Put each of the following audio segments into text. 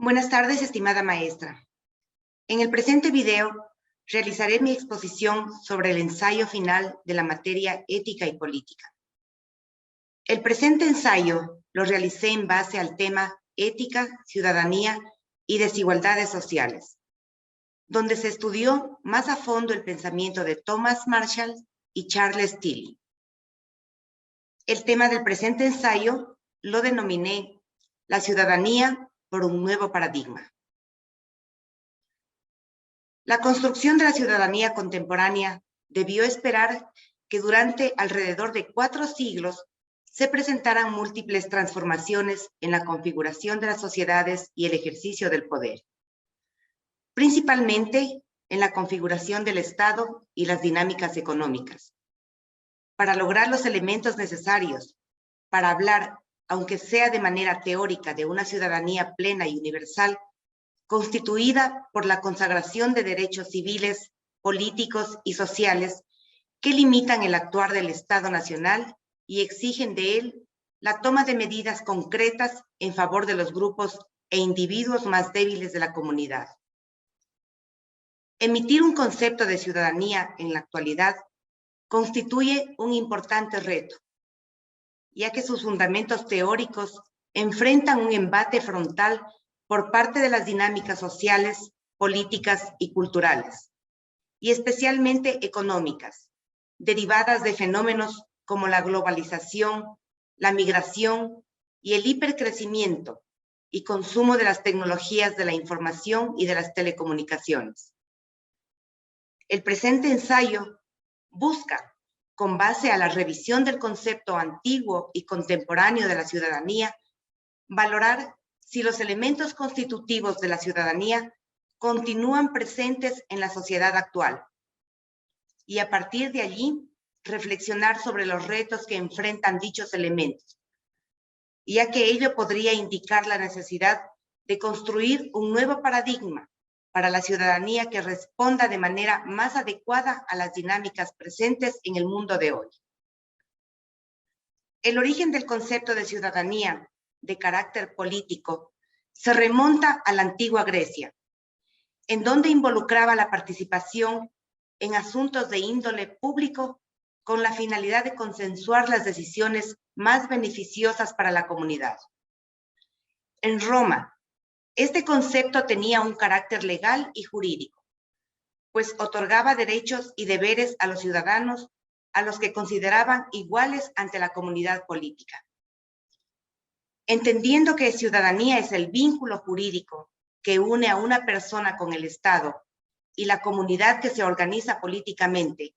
Buenas tardes, estimada maestra. En el presente video realizaré mi exposición sobre el ensayo final de la materia Ética y Política. El presente ensayo lo realicé en base al tema Ética, Ciudadanía y Desigualdades Sociales, donde se estudió más a fondo el pensamiento de Thomas Marshall y Charles Tilly. El tema del presente ensayo lo denominé La ciudadanía por un nuevo paradigma. La construcción de la ciudadanía contemporánea debió esperar que durante alrededor de 4 siglos se presentaran múltiples transformaciones en la configuración de las sociedades y el ejercicio del poder, principalmente en la configuración del Estado y las dinámicas económicas, para lograr los elementos necesarios para hablar, aunque sea de manera teórica, de una ciudadanía plena y universal, constituida por la consagración de derechos civiles, políticos y sociales que limitan el actuar del Estado Nacional y exigen de él la toma de medidas concretas en favor de los grupos e individuos más débiles de la comunidad. Emitir un concepto de ciudadanía en la actualidad constituye un importante reto, ya que sus fundamentos teóricos enfrentan un embate frontal por parte de las dinámicas sociales, políticas y culturales, y especialmente económicas, derivadas de fenómenos como la globalización, la migración y el hipercrecimiento y consumo de las tecnologías de la información y de las telecomunicaciones. El presente ensayo busca, con base a la revisión del concepto antiguo y contemporáneo de la ciudadanía, valorar si los elementos constitutivos de la ciudadanía continúan presentes en la sociedad actual y a partir de allí reflexionar sobre los retos que enfrentan dichos elementos, ya que ello podría indicar la necesidad de construir un nuevo paradigma para la ciudadanía que responda de manera más adecuada a las dinámicas presentes en el mundo de hoy. El origen del concepto de ciudadanía de carácter político se remonta a la antigua Grecia, en donde involucraba la participación en asuntos de índole público con la finalidad de consensuar las decisiones más beneficiosas para la comunidad. En Roma, este concepto tenía un carácter legal y jurídico, pues otorgaba derechos y deberes a los ciudadanos a los que consideraban iguales ante la comunidad política. Entendiendo que ciudadanía es el vínculo jurídico que une a una persona con el Estado y la comunidad que se organiza políticamente,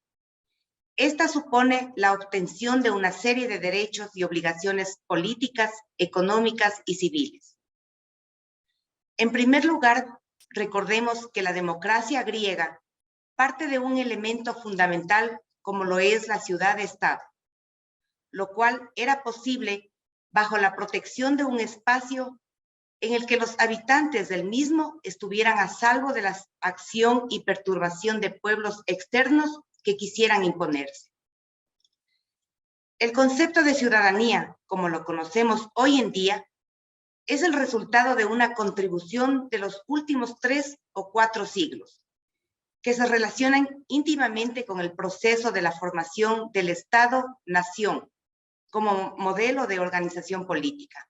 esta supone la obtención de una serie de derechos y obligaciones políticas, económicas y civiles. En primer lugar, recordemos que la democracia griega parte de un elemento fundamental como lo es la ciudad-estado, lo cual era posible bajo la protección de un espacio en el que los habitantes del mismo estuvieran a salvo de la acción y perturbación de pueblos externos que quisieran imponerse. El concepto de ciudadanía, como lo conocemos hoy en día, es el resultado de una contribución de los últimos 3 o 4 siglos, que se relacionan íntimamente con el proceso de la formación del Estado-Nación como modelo de organización política.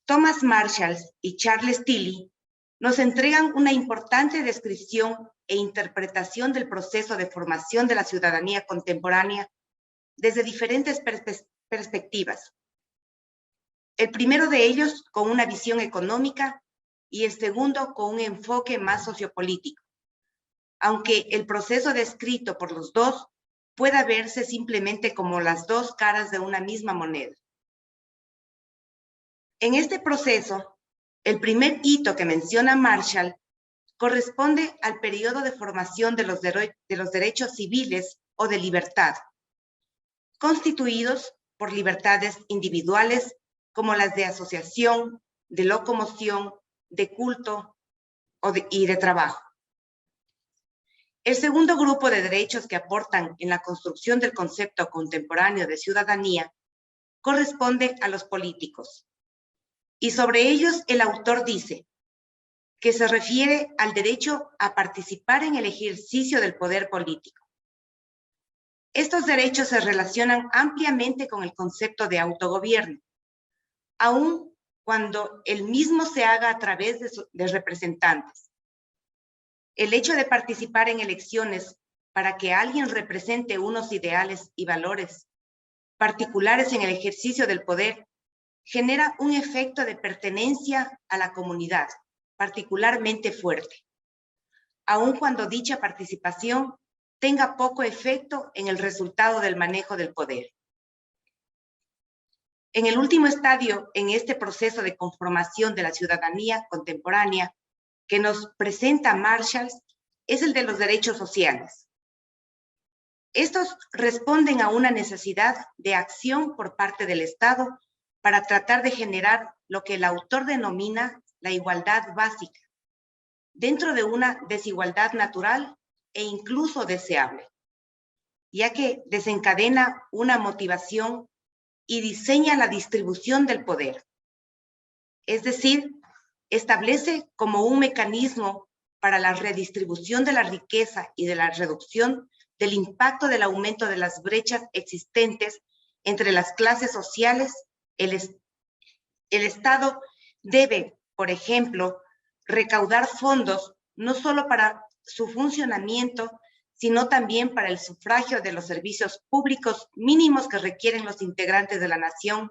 Thomas Marshall y Charles Tilly nos entregan una importante descripción e interpretación del proceso de formación de la ciudadanía contemporánea desde diferentes perspectivas. El primero de ellos con una visión económica y el segundo con un enfoque más sociopolítico, aunque el proceso descrito por los dos pueda verse simplemente como las dos caras de una misma moneda. En este proceso, el primer hito que menciona Marshall corresponde al periodo de formación de los derechos civiles o de libertad, constituidos por libertades individuales como las de asociación, de locomoción, de culto y de trabajo. El segundo grupo de derechos que aportan en la construcción del concepto contemporáneo de ciudadanía corresponde a los políticos, y sobre ellos el autor dice que se refiere al derecho a participar en el ejercicio del poder político. Estos derechos se relacionan ampliamente con el concepto de autogobierno, aun cuando el mismo se haga a través de representantes. El hecho de participar en elecciones para que alguien represente unos ideales y valores particulares en el ejercicio del poder genera un efecto de pertenencia a la comunidad particularmente fuerte, aun cuando dicha participación tenga poco efecto en el resultado del manejo del poder. En el último estadio en este proceso de conformación de la ciudadanía contemporánea que nos presenta Marshall es el de los derechos sociales. Estos responden a una necesidad de acción por parte del Estado para tratar de generar lo que el autor denomina la igualdad básica, dentro de una desigualdad natural e incluso deseable, ya que desencadena una motivación y diseña la distribución del poder. Es decir, establece como un mecanismo para la redistribución de la riqueza y de la reducción del impacto del aumento de las brechas existentes entre las clases sociales. El Estado debe, por ejemplo, recaudar fondos no solo para su funcionamiento, sino también para el sufragio de los servicios públicos mínimos que requieren los integrantes de la nación,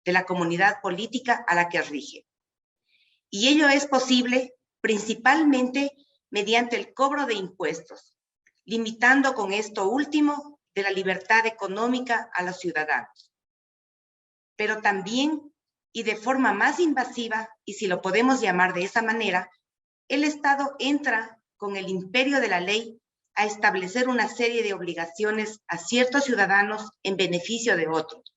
de la comunidad política a la que rige. Y ello es posible principalmente mediante el cobro de impuestos, limitando con esto último de la libertad económica a los ciudadanos. Pero también, y de forma más invasiva, y si lo podemos llamar de esa manera, el Estado entra con el imperio de la ley a establecer una serie de obligaciones a ciertos ciudadanos en beneficio de otros,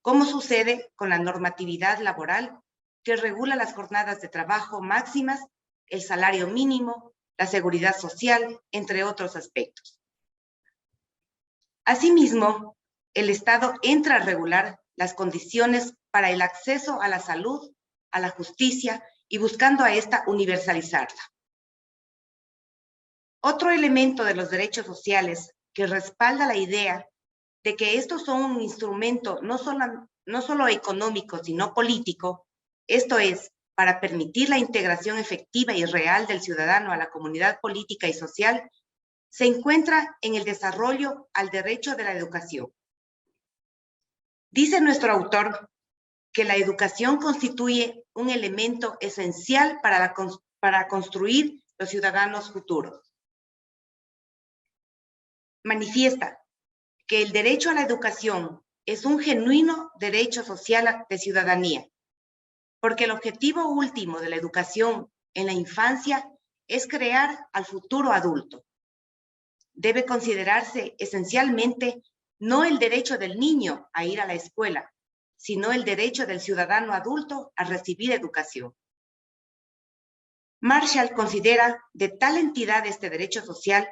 como sucede con la normatividad laboral que regula las jornadas de trabajo máximas, el salario mínimo, la seguridad social, entre otros aspectos. Asimismo, el Estado entra a regular las condiciones para el acceso a la salud, a la justicia y buscando a esta universalizarla. Otro elemento de los derechos sociales que respalda la idea de que estos son un instrumento no solo económico, sino político, esto es, para permitir la integración efectiva y real del ciudadano a la comunidad política y social, se encuentra en el desarrollo al derecho de la educación. Dice nuestro autor que la educación constituye un elemento esencial para construir los ciudadanos futuros. Manifiesta que el derecho a la educación es un genuino derecho social de ciudadanía, porque el objetivo último de la educación en la infancia es crear al futuro adulto. Debe considerarse esencialmente no el derecho del niño a ir a la escuela, sino el derecho del ciudadano adulto a recibir educación. Marshall considera de tal entidad este derecho social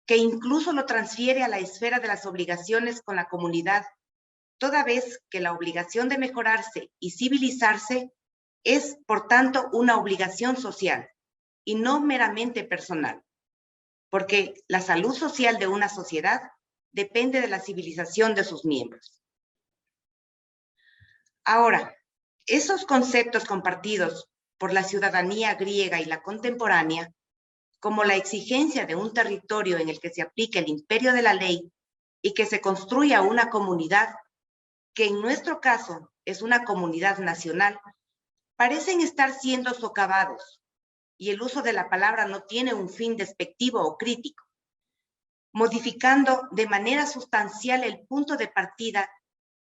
que incluso lo transfiere a la esfera de las obligaciones con la comunidad, toda vez que la obligación de mejorarse y civilizarse es, por tanto, una obligación social y no meramente personal, porque la salud social de una sociedad depende de la civilización de sus miembros. Ahora, esos conceptos compartidos por la ciudadanía griega y la contemporánea, como la exigencia de un territorio en el que se aplique el imperio de la ley y que se construya una comunidad, que en nuestro caso es una comunidad nacional, parecen estar siendo socavados, y el uso de la palabra no tiene un fin despectivo o crítico, modificando de manera sustancial el punto de partida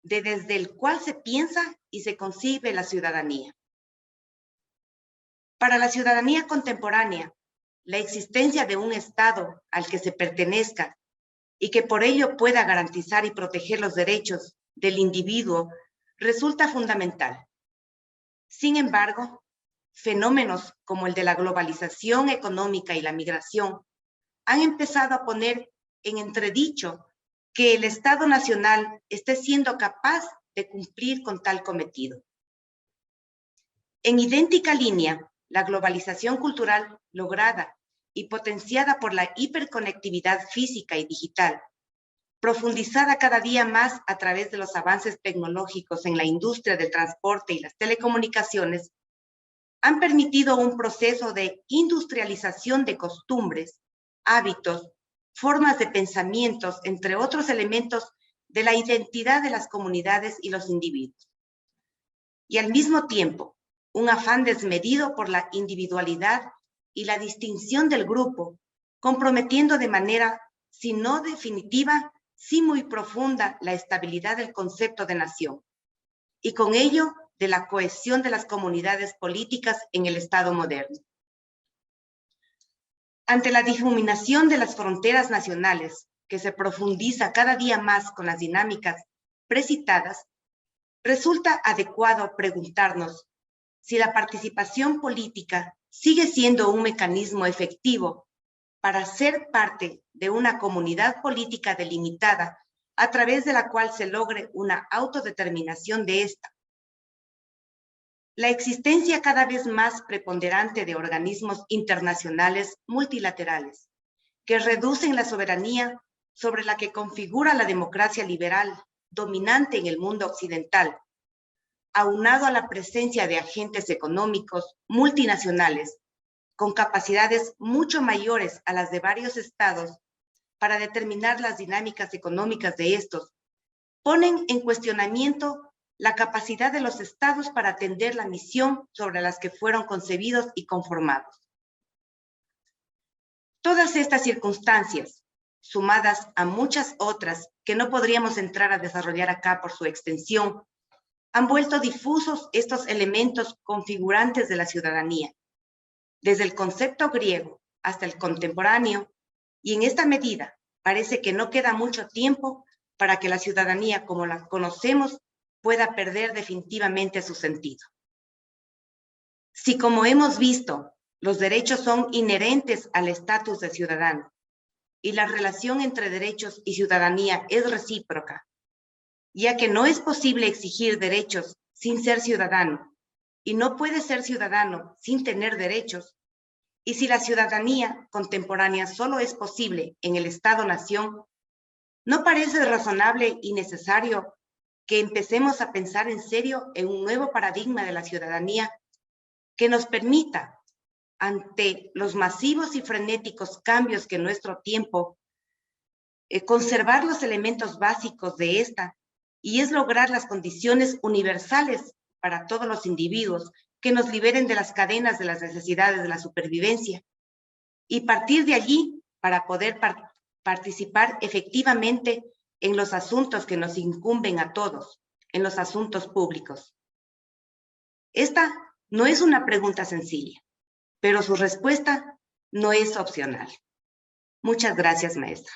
desde el cual se piensa y se concibe la ciudadanía. Para la ciudadanía contemporánea, la existencia de un Estado al que se pertenezca y que por ello pueda garantizar y proteger los derechos del individuo resulta fundamental. Sin embargo, fenómenos como el de la globalización económica y la migración han empezado a poner en entredicho que el Estado Nacional esté siendo capaz de cumplir con tal cometido. En idéntica línea, la globalización cultural lograda y potenciada por la hiperconectividad física y digital, profundizada cada día más a través de los avances tecnológicos en la industria del transporte y las telecomunicaciones, han permitido un proceso de industrialización de costumbres, hábitos, formas de pensamientos, entre otros elementos de la identidad de las comunidades y los individuos. Y al mismo tiempo, un afán desmedido por la individualidad y la distinción del grupo, comprometiendo de manera, si no definitiva, sí muy profunda, la estabilidad del concepto de nación, y con ello de la cohesión de las comunidades políticas en el Estado moderno. Ante la difuminación de las fronteras nacionales, que se profundiza cada día más con las dinámicas precitadas, resulta adecuado preguntarnos si la participación política sigue siendo un mecanismo efectivo para ser parte de una comunidad política delimitada a través de la cual se logre una autodeterminación de esta. La existencia cada vez más preponderante de organismos internacionales multilaterales que reducen la soberanía sobre la que configura la democracia liberal dominante en el mundo occidental, aunado a la presencia de agentes económicos multinacionales con capacidades mucho mayores a las de varios estados para determinar las dinámicas económicas de estos, ponen en cuestionamiento la capacidad de los estados para atender la misión sobre las que fueron concebidos y conformados. Todas estas circunstancias, sumadas a muchas otras que no podríamos entrar a desarrollar acá por su extensión, han vuelto difusos estos elementos configurantes de la ciudadanía, desde el concepto griego hasta el contemporáneo, y en esta medida parece que no queda mucho tiempo para que la ciudadanía como la conocemos pueda perder definitivamente su sentido. Si, como hemos visto, los derechos son inherentes al estatus de ciudadano y la relación entre derechos y ciudadanía es recíproca, ya que no es posible exigir derechos sin ser ciudadano y no puede ser ciudadano sin tener derechos, y si la ciudadanía contemporánea solo es posible en el Estado-nación, ¿no parece razonable y necesario que empecemos a pensar en serio en un nuevo paradigma de la ciudadanía que nos permita, ante los masivos y frenéticos cambios que en nuestro tiempo, conservar los elementos básicos de esta, y es lograr las condiciones universales para todos los individuos que nos liberen de las cadenas de las necesidades de la supervivencia, y partir de allí para poder participar efectivamente en los asuntos que nos incumben a todos, en los asuntos públicos? Esta no es una pregunta sencilla, pero su respuesta no es opcional. Muchas gracias, maestra.